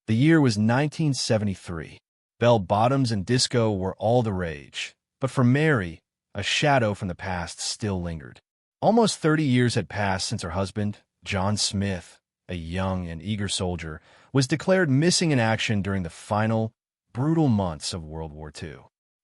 The year was 1973. Bell-bottoms and disco were all the rage. But for Mary, a shadow from the past still lingered. Almost 30 years had passed since her husband, John Smith, a young and eager soldier, was declared missing in action during the final, brutal months of World War II.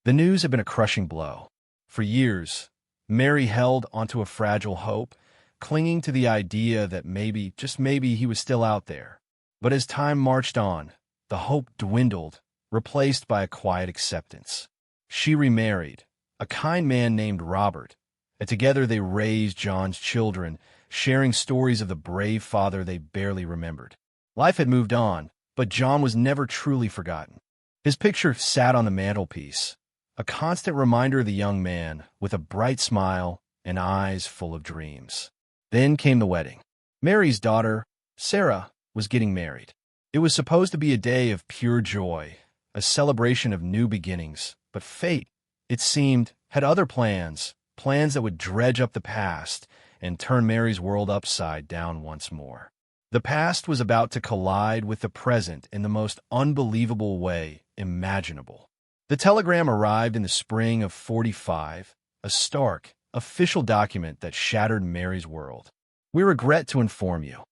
The news had been a crushing blow. For years, Mary held onto a fragile hope, clinging to the idea that maybe, just maybe, he was still out there. But as time marched on, the hope dwindled, replaced by a quiet acceptance. She remarried a kind man named Robert, and together they raised John's children, sharing stories of the brave father they barely remembered. Life had moved on, but John was never truly forgotten. His picture sat on the mantelpiece, a constant reminder of the young man with a bright smile and eyes full of dreams. Then came the wedding. Mary's daughter, Sarah, was getting married. It was supposed to be a day of pure joy, a celebration of new beginnings, but fate, it seemed, had other plans that would dredge up the past and turn Mary's world upside down once more. The past was about to collide with the present in the most unbelievable way imaginable. The telegram arrived in the spring of '45, a stark, official document that shattered Mary's world. "We regret to inform you."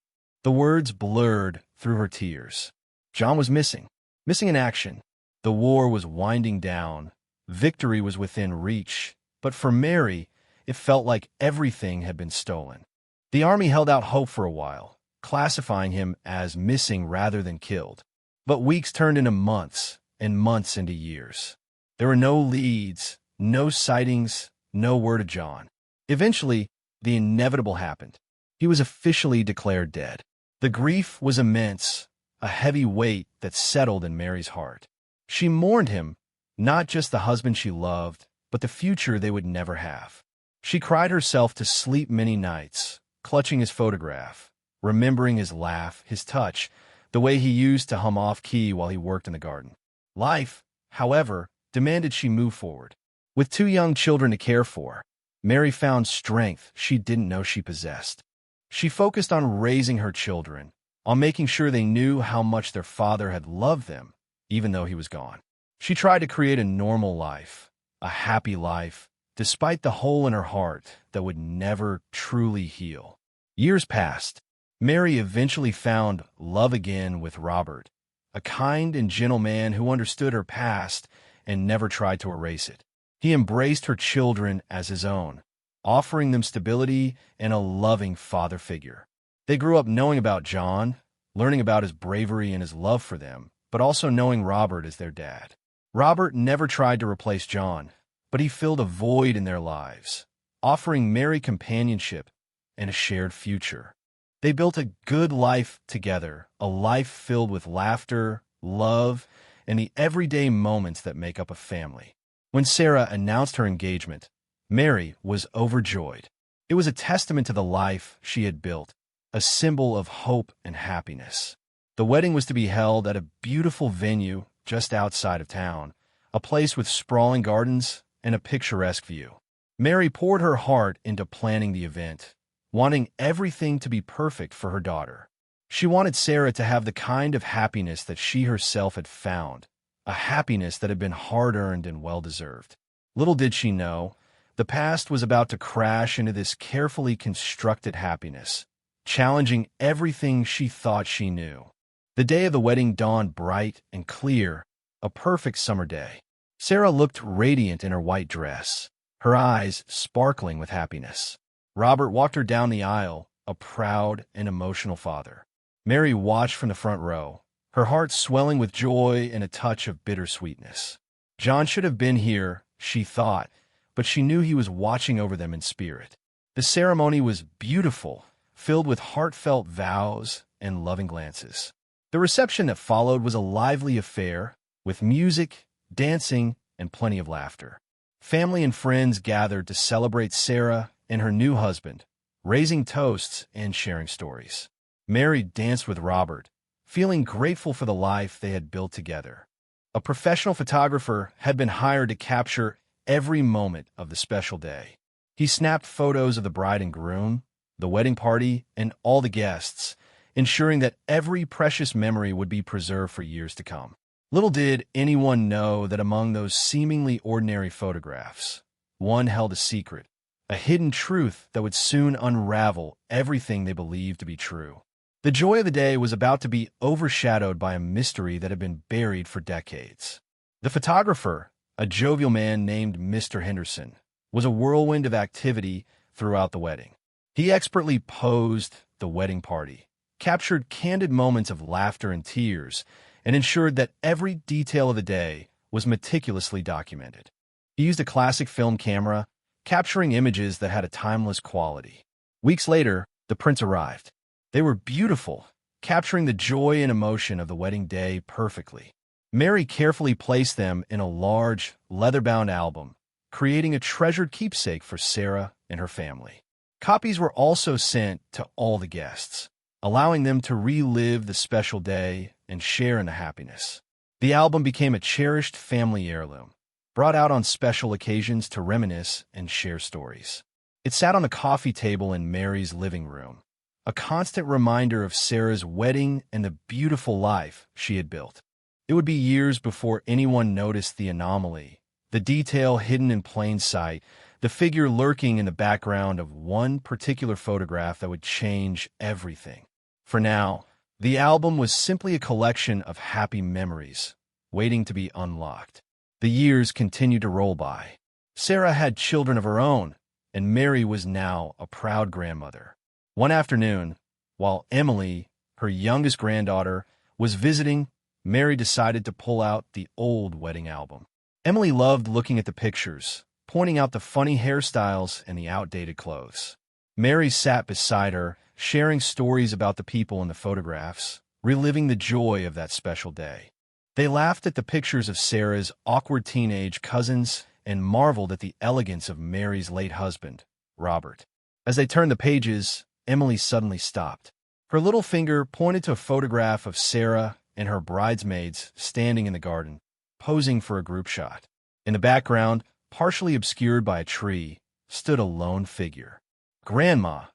The words blurred through her tears. John was missing in action. The war was winding down. Victory was within reach. But for Mary, it felt like everything had been stolen. The army held out hope for a while, classifying him as missing rather than killed. But weeks turned into months, and months into years. There were no leads, no sightings, no word of John. Eventually, the inevitable happened. He was officially declared dead. The grief was immense, a heavy weight that settled in Mary's heart. She mourned him, not just the husband she loved, but the future they would never have. She cried herself to sleep many nights, clutching his photograph, remembering his laugh, his touch, the way he used to hum off-key while he worked in the garden. Life, however, demanded she move forward. With 2 young children to care for, Mary found strength she didn't know she possessed. She focused on raising her children, on making sure they knew how much their father had loved them, even though he was gone. She tried to create a normal life, a happy life, despite the hole in her heart that would never truly heal. Years passed. Mary eventually found love again with Robert, a kind and gentle man who understood her past and never tried to erase it. He embraced her children as his own, offering them stability and a loving father figure. They grew up knowing about John, learning about his bravery and his love for them, but also knowing Robert as their dad. Robert never tried to replace John, but he filled a void in their lives, offering Mary companionship and a shared future. They built a good life together, a life filled with laughter, love, and the everyday moments that make up a family. When Sarah announced her engagement, Mary was overjoyed. It was a testament to the life she had built, a symbol of hope and happiness. The wedding was to be held at a beautiful venue just outside of town, a place with sprawling gardens and a picturesque view. Mary poured her heart into planning the event, wanting everything to be perfect for her daughter. She wanted Sarah to have the kind of happiness that she herself had found, a happiness that had been hard-earned and well-deserved. Little did she know, the past was about to crash into this carefully constructed happiness, challenging everything she thought she knew. The day of the wedding dawned bright and clear, a perfect summer day. Sarah looked radiant in her white dress, her eyes sparkling with happiness. Robert walked her down the aisle, a proud and emotional father. Mary watched from the front row, her heart swelling with joy and a touch of bittersweetness. John should have been here, she thought, but she knew he was watching over them in spirit. The ceremony was beautiful, filled with heartfelt vows and loving glances. The reception that followed was a lively affair, with music, dancing, and plenty of laughter. Family and friends gathered to celebrate Sarah and her new husband, raising toasts and sharing stories. Mary danced with Robert, feeling grateful for the life they had built together. A professional photographer had been hired to capture every moment of the special day. He snapped photos of the bride and groom, the wedding party, and all the guests, ensuring that every precious memory would be preserved for years to come. Little did anyone know that among those seemingly ordinary photographs, one held a secret, a hidden truth that would soon unravel everything they believed to be true. The joy of the day was about to be overshadowed by a mystery that had been buried for decades. The photographer, a jovial man named Mr. Henderson, was a whirlwind of activity throughout the wedding. He expertly posed the wedding party, captured candid moments of laughter and tears, and ensured that every detail of the day was meticulously documented. He used a classic film camera, capturing images that had a timeless quality. Weeks later, the prints arrived. They were beautiful, capturing the joy and emotion of the wedding day perfectly. Mary carefully placed them in a large, leather-bound album, creating a treasured keepsake for Sarah and her family. Copies were also sent to all the guests, allowing them to relive the special day and share in the happiness. The album became a cherished family heirloom, brought out on special occasions to reminisce and share stories. It sat on the coffee table in Mary's living room, a constant reminder of Sarah's wedding and the beautiful life she had built. It would be years before anyone noticed the anomaly, the detail hidden in plain sight, the figure lurking in the background of one particular photograph that would change everything. For now, the album was simply a collection of happy memories, waiting to be unlocked. The years continued to roll by. Sarah had children of her own, and Mary was now a proud grandmother. One afternoon, while Emily, her youngest granddaughter, was visiting, Mary decided to pull out the old wedding album. Emily loved looking at the pictures, pointing out the funny hairstyles and the outdated clothes. Mary sat beside her, sharing stories about the people in the photographs, reliving the joy of that special day. They laughed at the pictures of Sarah's awkward teenage cousins and marveled at the elegance of Mary's late husband, Robert. As they turned the pages, Emily suddenly stopped. Her little finger pointed to a photograph of Sarah and her bridesmaids standing in the garden, posing for a group shot. In the background, partially obscured by a tree, stood a lone figure. "Grandma,"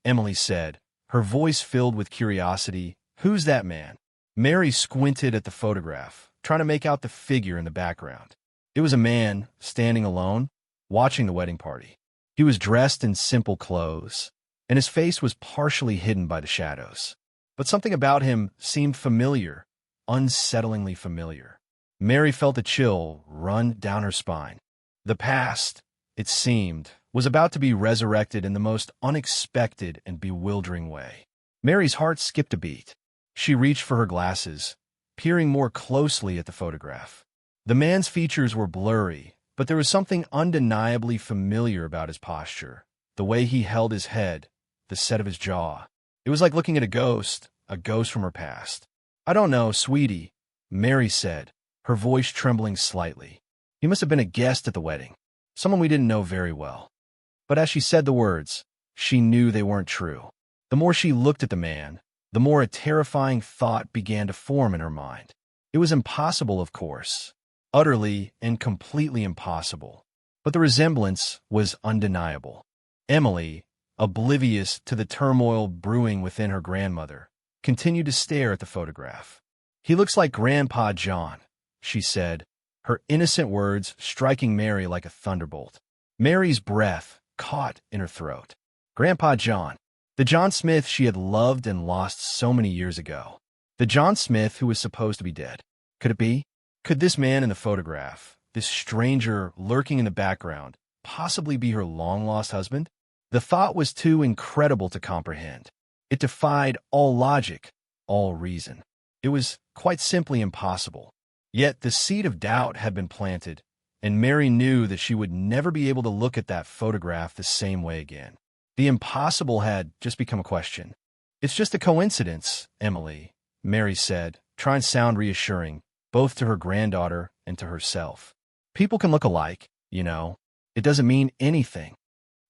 Emily said, her voice filled with curiosity. "Who's that man?" Mary squinted at the photograph, trying to make out the figure in the background. It was a man standing alone, watching the wedding party. He was dressed in simple clothes, and his face was partially hidden by the shadows. But something about him seemed familiar, unsettlingly familiar. Mary felt a chill run down her spine. The past, it seemed, was about to be resurrected in the most unexpected and bewildering way. Mary's heart skipped a beat. She reached for her glasses, peering more closely at the photograph. The man's features were blurry, but there was something undeniably familiar about his posture, the way he held his head, the set of his jaw. It was like looking at a ghost from her past. "I don't know, sweetie," Mary said, her voice trembling slightly. "He must have been a guest at the wedding, someone we didn't know very well." But as she said the words, she knew they weren't true. The more she looked at the man, the more a terrifying thought began to form in her mind. It was impossible, of course, utterly and completely impossible, but the resemblance was undeniable. Emily, oblivious to the turmoil brewing within her grandmother, continued to stare at the photograph. "He looks like Grandpa John," she said, her innocent words striking Mary like a thunderbolt. Mary's breath caught in her throat. Grandpa John, the John Smith she had loved and lost so many years ago. The John Smith who was supposed to be dead. Could it be? Could this man in the photograph, this stranger lurking in the background, possibly be her long-lost husband? The thought was too incredible to comprehend. It defied all logic, all reason. It was quite simply impossible. Yet the seed of doubt had been planted, and Mary knew that she would never be able to look at that photograph the same way again. The impossible had just become a question. "It's just a coincidence, Emily," Mary said, trying to sound reassuring, both to her granddaughter and to herself. "People can look alike, you know. It doesn't mean anything."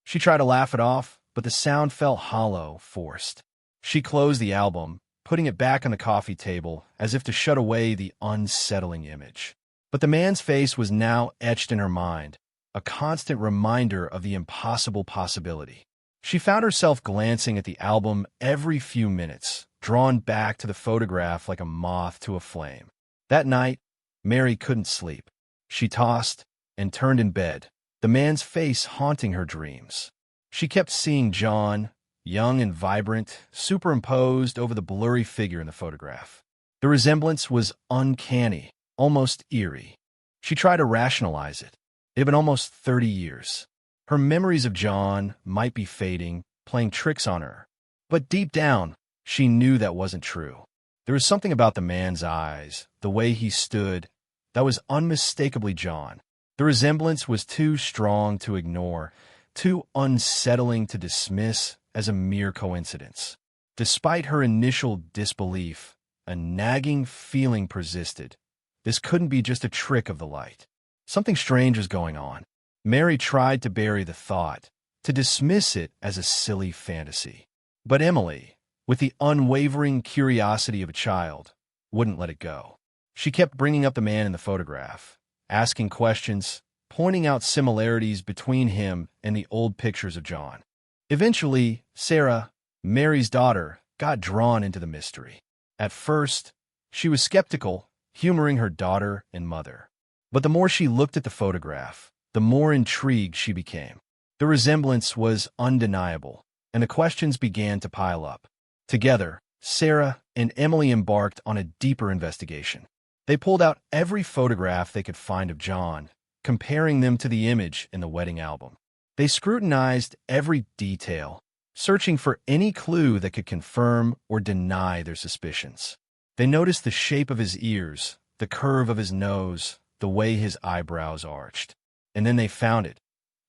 She tried to laugh it off, but the sound felt hollow, forced. She closed the album, putting it back on the coffee table as if to shut away the unsettling image. But the man's face was now etched in her mind, a constant reminder of the impossible possibility. She found herself glancing at the album every few minutes, drawn back to the photograph like a moth to a flame. That night, Mary couldn't sleep. She tossed and turned in bed, the man's face haunting her dreams. She kept seeing John, young and vibrant, superimposed over the blurry figure in the photograph. The resemblance was uncanny, almost eerie. She tried to rationalize it. It had been almost 30 years. Her memories of John might be fading, playing tricks on her. But deep down, she knew that wasn't true. There was something about the man's eyes, the way he stood, that was unmistakably John. The resemblance was too strong to ignore, too unsettling to dismiss as a mere coincidence. Despite her initial disbelief, a nagging feeling persisted. This couldn't be just a trick of the light. Something strange was going on. Mary tried to bury the thought, to dismiss it as a silly fantasy. But Emily, with the unwavering curiosity of a child, wouldn't let it go. She kept bringing up the man in the photograph, asking questions, pointing out similarities between him and the old pictures of John. Eventually, Sarah, Mary's daughter, got drawn into the mystery. At first, she was skeptical, humoring her daughter and mother. But the more she looked at the photograph, the more intrigued she became. The resemblance was undeniable, and the questions began to pile up. Together, Sarah and Emily embarked on a deeper investigation. They pulled out every photograph they could find of John, comparing them to the image in the wedding album. They scrutinized every detail, searching for any clue that could confirm or deny their suspicions. They noticed the shape of his ears, the curve of his nose, the way his eyebrows arched. And then they found it.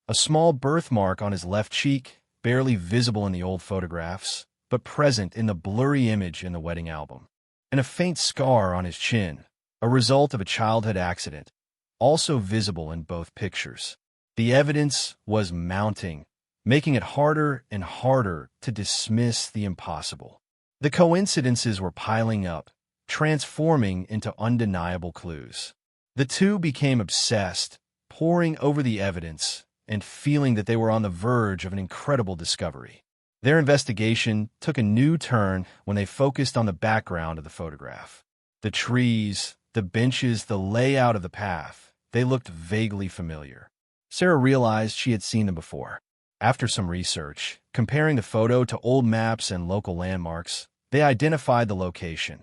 A small birthmark on his left cheek, barely visible in the old photographs, but present in the blurry image in the wedding album. And a faint scar on his chin, a result of a childhood accident, also visible in both pictures. The evidence was mounting, making it harder and harder to dismiss the impossible. The coincidences were piling up, transforming into undeniable clues. The two became obsessed, poring over the evidence and feeling that they were on the verge of an incredible discovery. Their investigation took a new turn when they focused on the background of the photograph. The trees, the benches, the layout of the path, they looked vaguely familiar. Sarah realized she had seen them before. After some research, comparing the photo to old maps and local landmarks, they identified the location,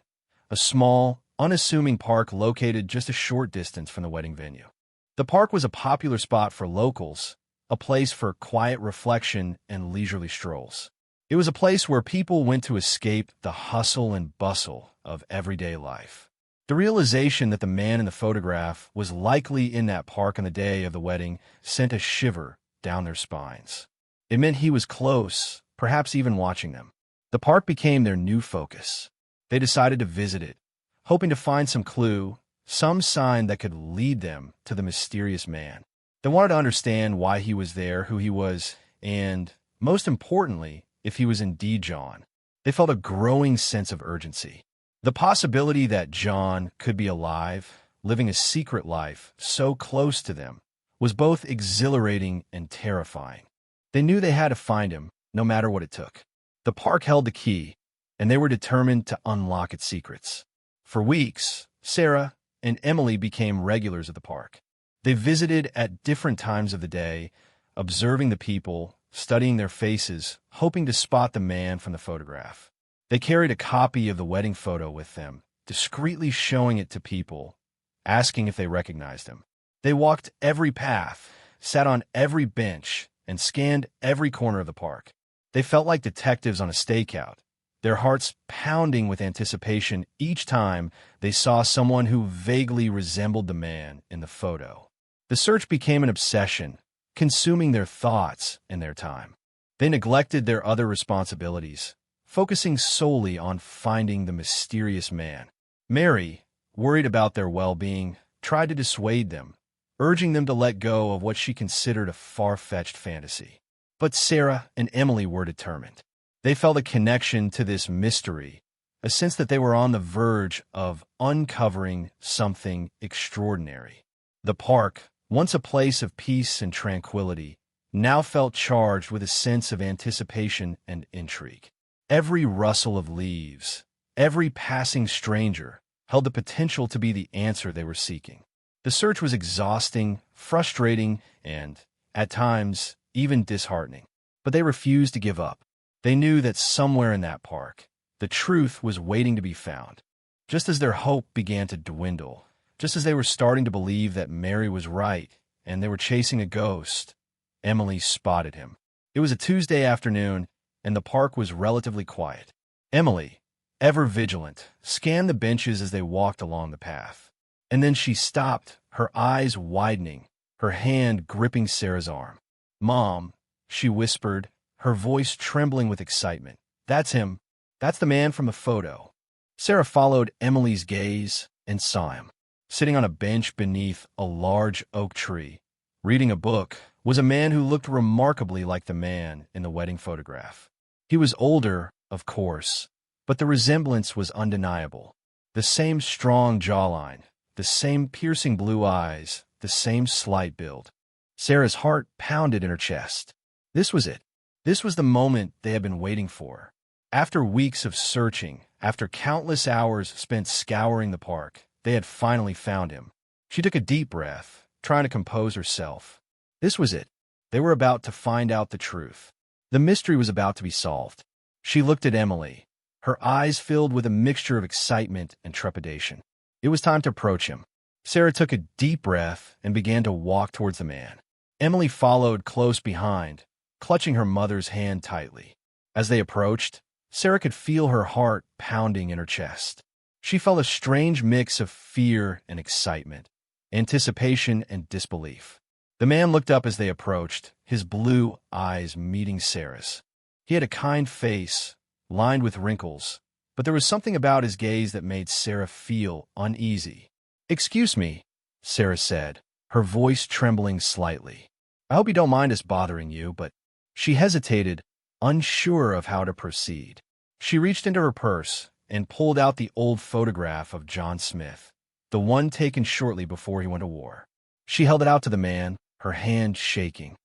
a small, unassuming park located just a short distance from the wedding venue. The park was a popular spot for locals, a place for quiet reflection and leisurely strolls. It was a place where people went to escape the hustle and bustle of everyday life. The realization that the man in the photograph was likely in that park on the day of the wedding sent a shiver down their spines. It meant he was close, perhaps even watching them. The park became their new focus. They decided to visit it, hoping to find some clue, some sign that could lead them to the mysterious man. They wanted to understand why he was there, who he was, and, most importantly, if he was indeed John. They felt a growing sense of urgency. The possibility that John could be alive, living a secret life so close to them, was both exhilarating and terrifying. They knew they had to find him, no matter what it took. The park held the key, and they were determined to unlock its secrets. For weeks, Sarah and Emily became regulars at the park. They visited at different times of the day, observing the people, studying their faces, hoping to spot the man from the photograph. They carried a copy of the wedding photo with them, discreetly showing it to people, asking if they recognized him. They walked every path, sat on every bench, and scanned every corner of the park. They felt like detectives on a stakeout, their hearts pounding with anticipation each time they saw someone who vaguely resembled the man in the photo. The search became an obsession, consuming their thoughts and their time. They neglected their other responsibilities, focusing solely on finding the mysterious man. Mary, worried about their well-being, tried to dissuade them, urging them to let go of what she considered a far-fetched fantasy. But Sarah and Emily were determined. They felt a connection to this mystery, a sense that they were on the verge of uncovering something extraordinary. The park, once a place of peace and tranquility, now felt charged with a sense of anticipation and intrigue. Every rustle of leaves, every passing stranger, held the potential to be the answer they were seeking. The search was exhausting, frustrating, and, at times, even disheartening. But they refused to give up. They knew that somewhere in that park, the truth was waiting to be found. Just as their hope began to dwindle, just as they were starting to believe that Mary was right and they were chasing a ghost, Emily spotted him. It was a Tuesday afternoon, and the park was relatively quiet. Emily, ever vigilant, scanned the benches as they walked along the path. And then she stopped, her eyes widening, her hand gripping Sarah's arm. "Mom," she whispered, her voice trembling with excitement. "That's him. That's the man from the photo." Sarah followed Emily's gaze and saw him. Sitting on a bench beneath a large oak tree, reading a book, was a man who looked remarkably like the man in the wedding photograph. He was older, of course, but the resemblance was undeniable. The same strong jawline, the same piercing blue eyes, the same slight build. Sarah's heart pounded in her chest. This was it. This was the moment they had been waiting for. After weeks of searching, after countless hours spent scouring the park, they had finally found him. She took a deep breath, trying to compose herself. This was it. They were about to find out the truth. The mystery was about to be solved. She looked at Emily, her eyes filled with a mixture of excitement and trepidation. It was time to approach him. Sarah took a deep breath and began to walk towards the man. Emily followed close behind, clutching her mother's hand tightly. As they approached, Sarah could feel her heart pounding in her chest. She felt a strange mix of fear and excitement, anticipation and disbelief. The man looked up as they approached, his blue eyes meeting Sarah's. He had a kind face, lined with wrinkles, but there was something about his gaze that made Sarah feel uneasy. "Excuse me," Sarah said, her voice trembling slightly. "I hope you don't mind us bothering you," but she hesitated, unsure of how to proceed. She reached into her purse and pulled out the old photograph of John Smith, the one taken shortly before he went to war. She held it out to the man, her hand shaking.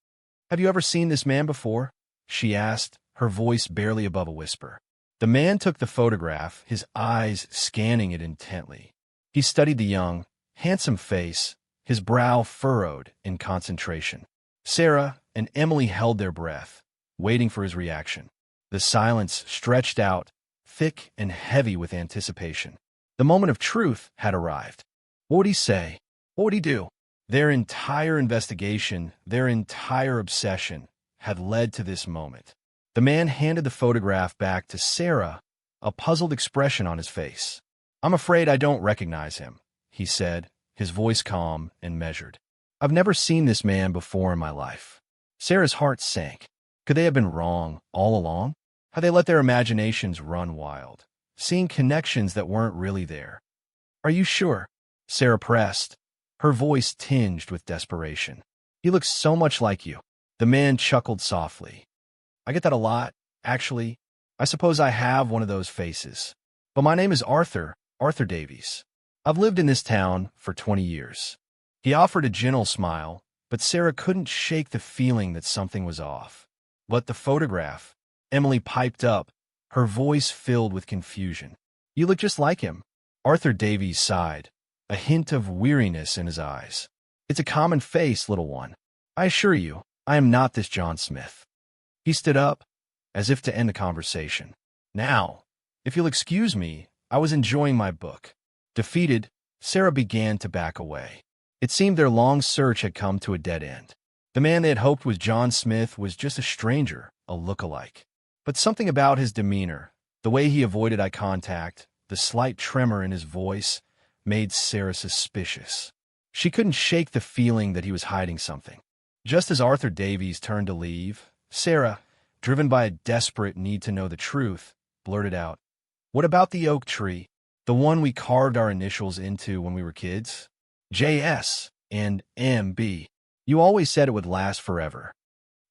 "Have you ever seen this man before?" she asked, her voice barely above a whisper. The man took the photograph, his eyes scanning it intently. He studied the young, handsome face, his brow furrowed in concentration. Sarah and Emily held their breath, waiting for his reaction. The silence stretched out, thick and heavy with anticipation. The moment of truth had arrived. What would he say? What would he do? Their entire investigation, their entire obsession, had led to this moment. The man handed the photograph back to Sarah, a puzzled expression on his face. "I'm afraid I don't recognize him," he said, his voice calm and measured. "I've never seen this man before in my life." Sarah's heart sank. Could they have been wrong all along? Had they let their imaginations run wild, seeing connections that weren't really there? "Are you sure?" Sarah pressed, her voice tinged with desperation. "He looks so much like you." The man chuckled softly. "I get that a lot, actually. I suppose I have one of those faces. But my name is Arthur Davies. I've lived in this town for 20 years. He offered a gentle smile, but Sarah couldn't shake the feeling that something was off. "But the photograph," Emily piped up, her voice filled with confusion. "You look just like him." Arthur Davies sighed, a hint of weariness in his eyes. "It's a common face, little one. I assure you, I am not this John Smith." He stood up, as if to end the conversation. "Now, if you'll excuse me, I was enjoying my book." Defeated, Sarah began to back away. It seemed their long search had come to a dead end. The man they had hoped was John Smith was just a stranger, a look-alike. But something about his demeanor, the way he avoided eye contact, the slight tremor in his voice, made Sarah suspicious. She couldn't shake the feeling that he was hiding something. Just as Arthur Davies turned to leave, Sarah, driven by a desperate need to know the truth, blurted out, "What about the oak tree? The one we carved our initials into when we were kids? JS and MB. You always said it would last forever."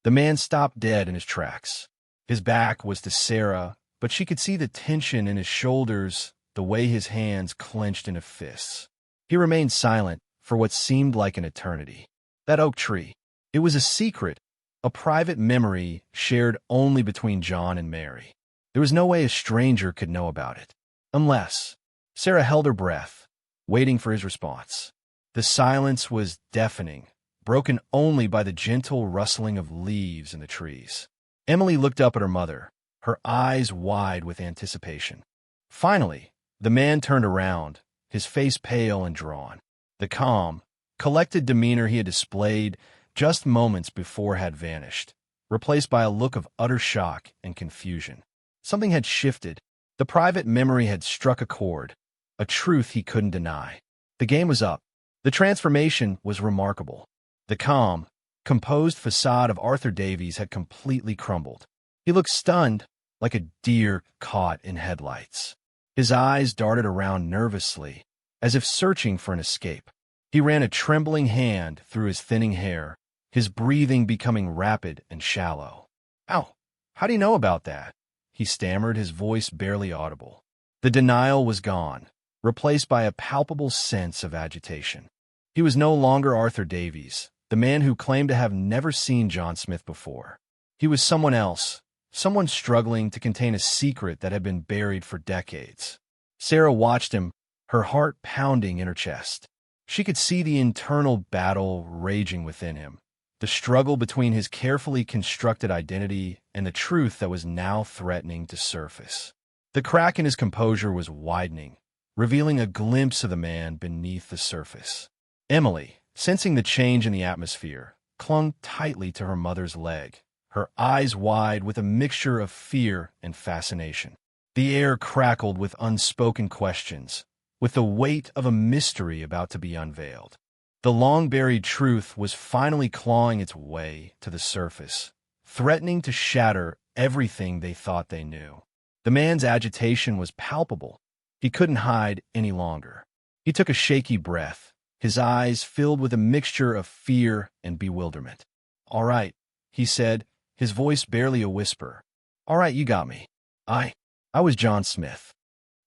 The man stopped dead in his tracks. His back was to Sarah, but she could see the tension in his shoulders, the way his hands clenched into fists. He remained silent for what seemed like an eternity. That oak tree. It was a secret, a private memory shared only between John and Mary. There was no way a stranger could know about it. Unless Sarah held her breath, waiting for his response. The silence was deafening, broken only by the gentle rustling of leaves in the trees. Emily looked up at her mother, her eyes wide with anticipation. Finally, the man turned around, his face pale and drawn. The calm, collected demeanor he had displayed just moments before had vanished, replaced by a look of utter shock and confusion. Something had shifted. The private memory had struck a chord, a truth he couldn't deny. The game was up. The transformation was remarkable. The calm, composed facade of Arthur Davies had completely crumbled. He looked stunned, like a deer caught in headlights. His eyes darted around nervously, as if searching for an escape. He ran a trembling hand through his thinning hair, his breathing becoming rapid and shallow. "Ow, how do you know about that?" he stammered, his voice barely audible. The denial was gone, replaced by a palpable sense of agitation. He was no longer Arthur Davies, the man who claimed to have never seen John Smith before. He was someone else, someone struggling to contain a secret that had been buried for decades. Sarah watched him, her heart pounding in her chest. She could see the internal battle raging within him, the struggle between his carefully constructed identity and the truth that was now threatening to surface. The crack in his composure was widening, revealing a glimpse of the man beneath the surface. Emily, sensing the change in the atmosphere, clung tightly to her mother's leg, her eyes wide with a mixture of fear and fascination. The air crackled with unspoken questions, with the weight of a mystery about to be unveiled. The long-buried truth was finally clawing its way to the surface, threatening to shatter everything they thought they knew. The man's agitation was palpable. He couldn't hide any longer. He took a shaky breath, his eyes filled with a mixture of fear and bewilderment. "All right," he said, his voice barely a whisper. "All right, you got me. I was John Smith."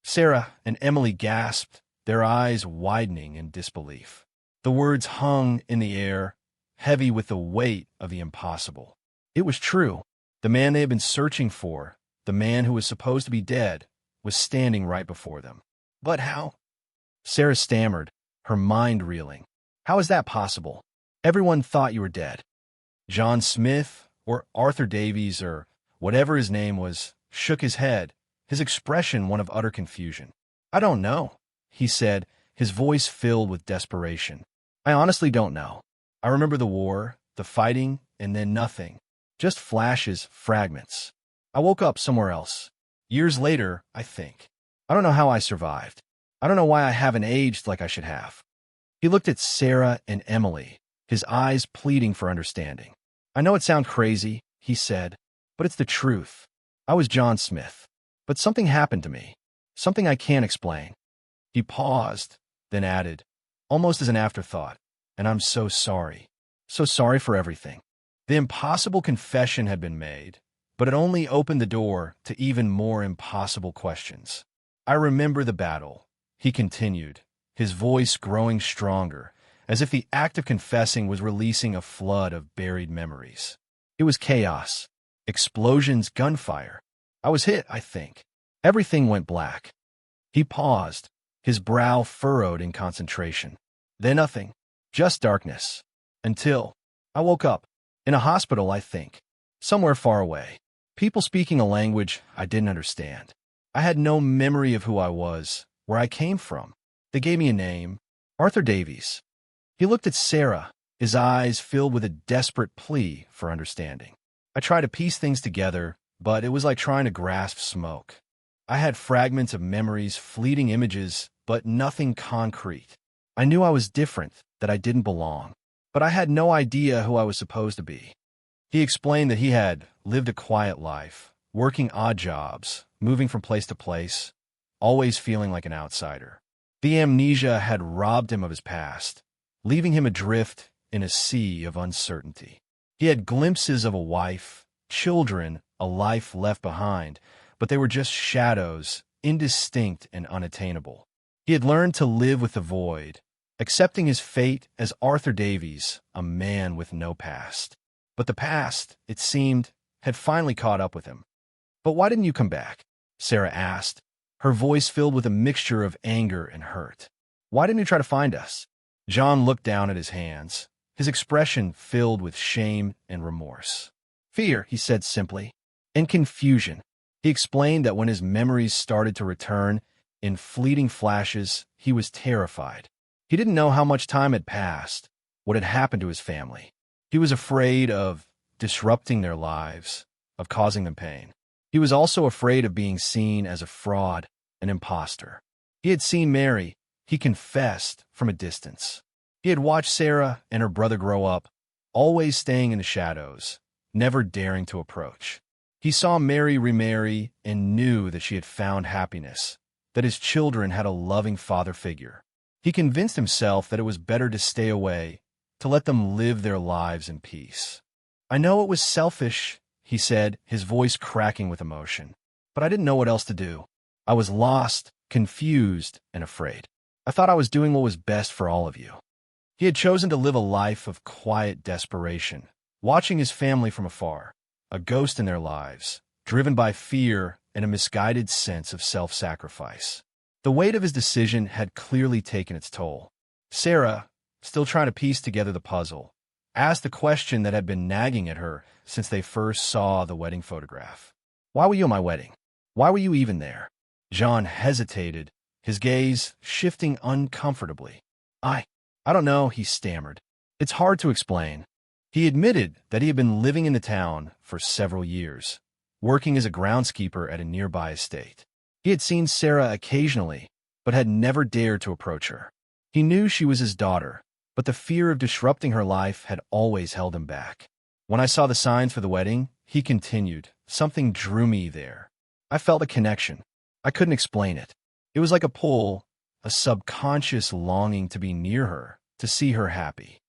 Sarah and Emily gasped, their eyes widening in disbelief. The words hung in the air, heavy with the weight of the impossible. It was true. The man they had been searching for, the man who was supposed to be dead, was standing right before them. "But how?" Sarah stammered, her mind reeling. "How is that possible? Everyone thought you were dead." John Smith, or Arthur Davies, or whatever his name was, shook his head, his expression one of utter confusion. "I don't know," he said, his voice filled with desperation. "I honestly don't know. I remember the war, the fighting, and then nothing. Just flashes, fragments. I woke up somewhere else. Years later, I think. I don't know how I survived. I don't know why I haven't aged like I should have." He looked at Sarah and Emily, his eyes pleading for understanding. "I know it sounds crazy," he said, "but it's the truth. I was John Smith. But something happened to me. Something I can't explain." He paused, then added, almost as an afterthought, "And I'm so sorry. So sorry for everything." The impossible confession had been made, but it only opened the door to even more impossible questions. "I remember the battle," he continued, his voice growing stronger, as if the act of confessing was releasing a flood of buried memories. "It was chaos. Explosions, gunfire. I was hit, I think. Everything went black." He paused, his brow furrowed in concentration. "Then nothing. Just darkness. Until I woke up. In a hospital, I think. Somewhere far away. People speaking a language I didn't understand. I had no memory of who I was, where I came from. They gave me a name. Arthur Davies." He looked at Sarah, his eyes filled with a desperate plea for understanding. "I tried to piece things together, but it was like trying to grasp smoke. I had fragments of memories, fleeting images, but nothing concrete. I knew I was different, that I didn't belong, but I had no idea who I was supposed to be." He explained that he had lived a quiet life, working odd jobs, moving from place to place, always feeling like an outsider. The amnesia had robbed him of his past, leaving him adrift in a sea of uncertainty. He had glimpses of a wife, children, a life left behind, but they were just shadows, indistinct and unattainable. He had learned to live with the void, accepting his fate as Arthur Davies, a man with no past. But the past, it seemed, had finally caught up with him. "But why didn't you come back?" Sarah asked, her voice filled with a mixture of anger and hurt. "Why didn't you try to find us?" John looked down at his hands, his expression filled with shame and remorse. "Fear," he said simply, "and confusion." He explained that when his memories started to return in fleeting flashes, he was terrified. He didn't know how much time had passed, what had happened to his family. He was afraid of disrupting their lives, of causing them pain. He was also afraid of being seen as a fraud, an imposter. He had seen Mary, he confessed, from a distance. He had watched Sarah and her brother grow up, always staying in the shadows, never daring to approach. He saw Mary remarry and knew that she had found happiness, that his children had a loving father figure. He convinced himself that it was better to stay away, to let them live their lives in peace. "I know it was selfish," he said, his voice cracking with emotion, "but I didn't know what else to do. I was lost, confused, and afraid. I thought I was doing what was best for all of you." He had chosen to live a life of quiet desperation, watching his family from afar, a ghost in their lives, driven by fear and a misguided sense of self-sacrifice. The weight of his decision had clearly taken its toll. Sarah, still trying to piece together the puzzle, asked the question that had been nagging at her since they first saw the wedding photograph. "Why were you at my wedding? Why were you even there?" John hesitated, his gaze shifting uncomfortably. I don't know," he stammered. "It's hard to explain." He admitted that he had been living in the town for several years, working as a groundskeeper at a nearby estate. He had seen Sarah occasionally, but had never dared to approach her. He knew she was his daughter, but the fear of disrupting her life had always held him back. "When I saw the signs for the wedding," he continued, "something drew me there. I felt a connection. I couldn't explain it. It was like a pull, a subconscious longing to be near her, to see her happy."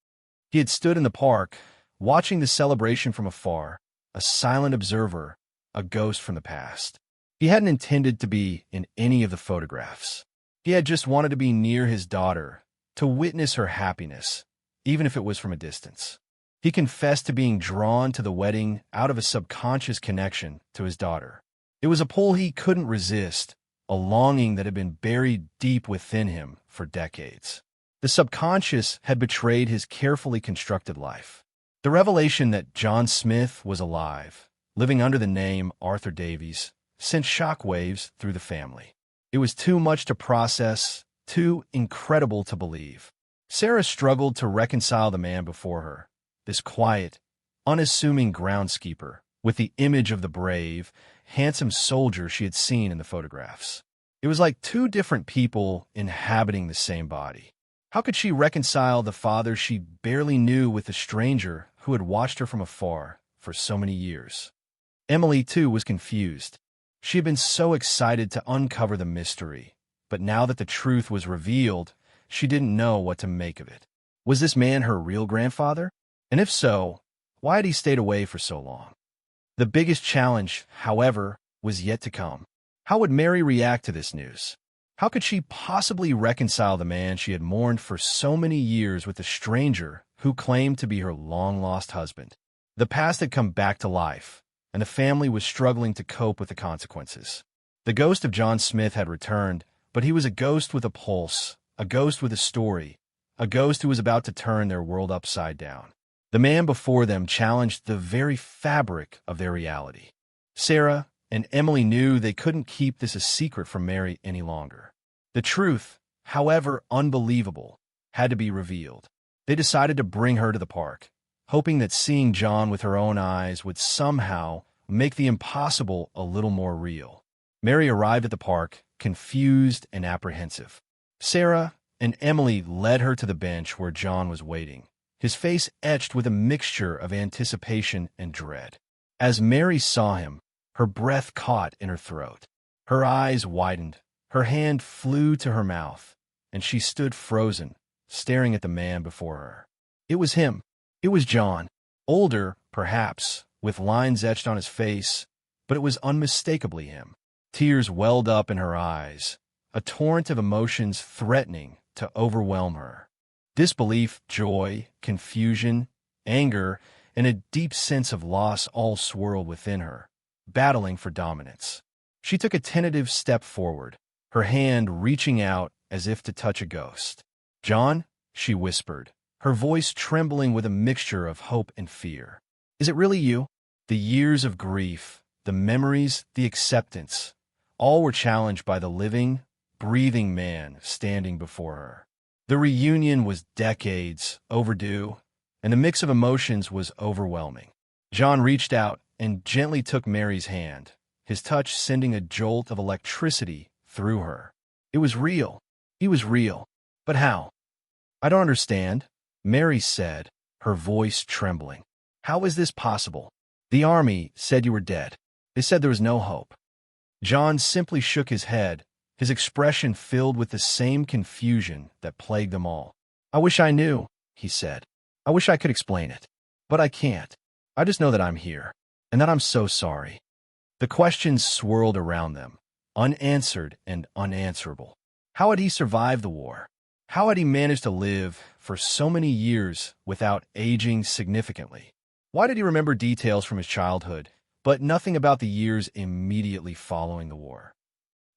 He had stood in the park, watching the celebration from afar, a silent observer, a ghost from the past. He hadn't intended to be in any of the photographs. He had just wanted to be near his daughter, to witness her happiness, even if it was from a distance. He confessed to being drawn to the wedding out of a subconscious connection to his daughter. It was a pull he couldn't resist, a longing that had been buried deep within him for decades. The subconscious had betrayed his carefully constructed life. The revelation that John Smith was alive, living under the name Arthur Davies, sent shockwaves through the family. It was too much to process, too incredible to believe. Sarah struggled to reconcile the man before her, this quiet, unassuming groundskeeper, with the image of the brave, handsome soldier she had seen in the photographs. It was like two different people inhabiting the same body. How could she reconcile the father she barely knew with the stranger who had watched her from afar for so many years? Emily, too, was confused. She had been so excited to uncover the mystery, but now that the truth was revealed, she didn't know what to make of it. Was this man her real grandfather? And if so, why had he stayed away for so long? The biggest challenge, however, was yet to come. How would Mary react to this news? How could she possibly reconcile the man she had mourned for so many years with the stranger who claimed to be her long-lost husband? The past had come back to life, and the family was struggling to cope with the consequences. The ghost of John Smith had returned, but he was a ghost with a pulse, a ghost with a story, a ghost who was about to turn their world upside down. The man before them challenged the very fabric of their reality. Sarah and Emily knew they couldn't keep this a secret from Mary any longer. The truth, however unbelievable, had to be revealed. They decided to bring her to the park, hoping that seeing John with her own eyes would somehow make the impossible a little more real. Mary arrived at the park, confused and apprehensive. Sarah and Emily led her to the bench where John was waiting, his face etched with a mixture of anticipation and dread. As Mary saw him, her breath caught in her throat. Her eyes widened, her hand flew to her mouth, and she stood frozen, staring at the man before her. It was him. It was John. Older, perhaps, with lines etched on his face, but it was unmistakably him. Tears welled up in her eyes, a torrent of emotions threatening to overwhelm her. Disbelief, joy, confusion, anger, and a deep sense of loss all swirled within her. battling for dominance. She took a tentative step forward, her hand reaching out as if to touch a ghost. "John," she whispered, her voice trembling with a mixture of hope and fear. "Is it really you?" The years of grief, the memories, the acceptance, all were challenged by the living, breathing man standing before her. The reunion was decades overdue, and the mix of emotions was overwhelming. John reached out and gently took Mary's hand, his touch sending a jolt of electricity through her. It was real. He was real. But how? "I don't understand," Mary said, her voice trembling. "How is this possible? The army said you were dead. They said there was no hope." John simply shook his head, his expression filled with the same confusion that plagued them all. "I wish I knew," he said. "I wish I could explain it. But I can't. I just know that I'm here, and that I'm so sorry." The questions swirled around them, unanswered and unanswerable. How had he survived the war? How had he managed to live for so many years without aging significantly? Why did he remember details from his childhood, but nothing about the years immediately following the war?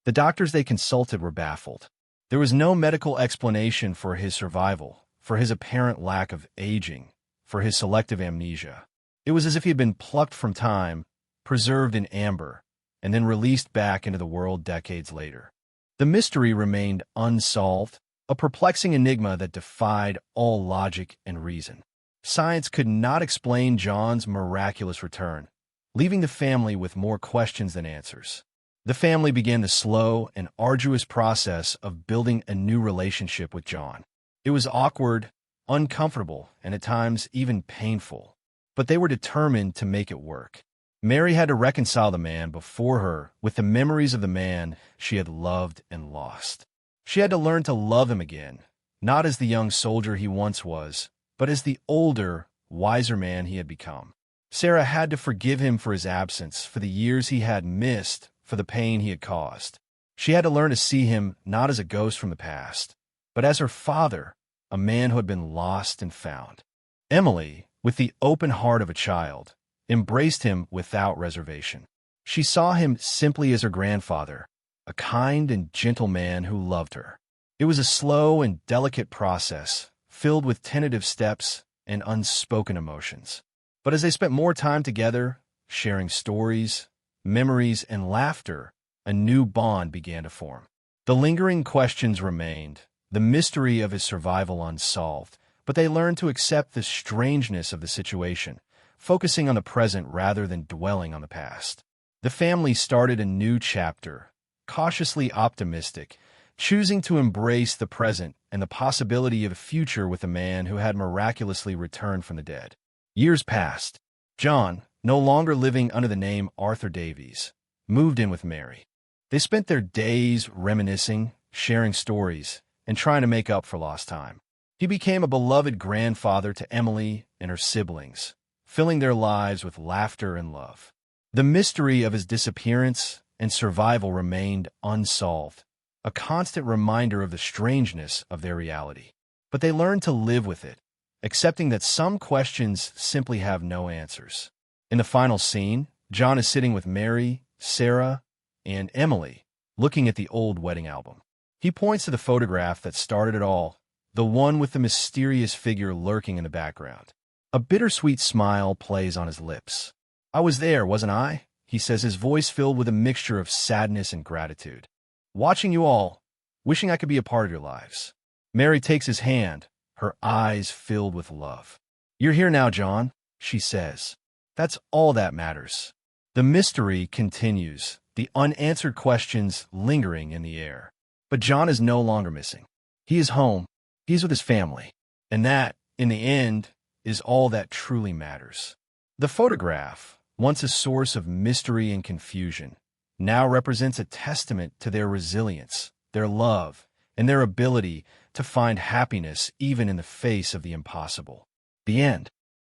The doctors they consulted were baffled. There was no medical explanation for his survival, for his apparent lack of aging, for his selective amnesia. It was as if he had been plucked from time, preserved in amber, and then released back into the world decades later. The mystery remained unsolved, a perplexing enigma that defied all logic and reason. Science could not explain John's miraculous return, leaving the family with more questions than answers. The family began the slow and arduous process of building a new relationship with John. It was awkward, uncomfortable, and at times even painful, but they were determined to make it work. Mary had to reconcile the man before her with the memories of the man she had loved and lost. She had to learn to love him again, not as the young soldier he once was, but as the older, wiser man he had become. Sarah had to forgive him for his absence, for the years he had missed, for the pain he had caused. She had to learn to see him not as a ghost from the past, but as her father, a man who had been lost and found. Emily, with the open heart of a child, embraced him without reservation. She saw him simply as her grandfather, a kind and gentle man who loved her. It was a slow and delicate process, filled with tentative steps and unspoken emotions. But as they spent more time together, sharing stories, memories, and laughter, a new bond began to form. The lingering questions remained, the mystery of his survival unsolved, but they learned to accept the strangeness of the situation, focusing on the present rather than dwelling on the past. The family started a new chapter, cautiously optimistic, choosing to embrace the present and the possibility of a future with a man who had miraculously returned from the dead. Years passed. John, no longer living under the name Arthur Davies, moved in with Mary. They spent their days reminiscing, sharing stories, and trying to make up for lost time. He became a beloved grandfather to Emily and her siblings, filling their lives with laughter and love. The mystery of his disappearance and survival remained unsolved, a constant reminder of the strangeness of their reality. But they learned to live with it, accepting that some questions simply have no answers. In the final scene, John is sitting with Mary, Sarah, and Emily, looking at the old wedding album. He points to the photograph that started it all, the one with the mysterious figure lurking in the background. A bittersweet smile plays on his lips. "I was there, wasn't I?" he says, his voice filled with a mixture of sadness and gratitude. "Watching you all, wishing I could be a part of your lives." Mary takes his hand, her eyes filled with love. "You're here now, John," she says. "That's all that matters." The mystery continues, the unanswered questions lingering in the air. But John is no longer missing. He is home. He is with his family. And that, in the end, is all that truly matters. The photograph, once a source of mystery and confusion, now represents a testament to their resilience, their love, and their ability to find happiness even in the face of the impossible. The end.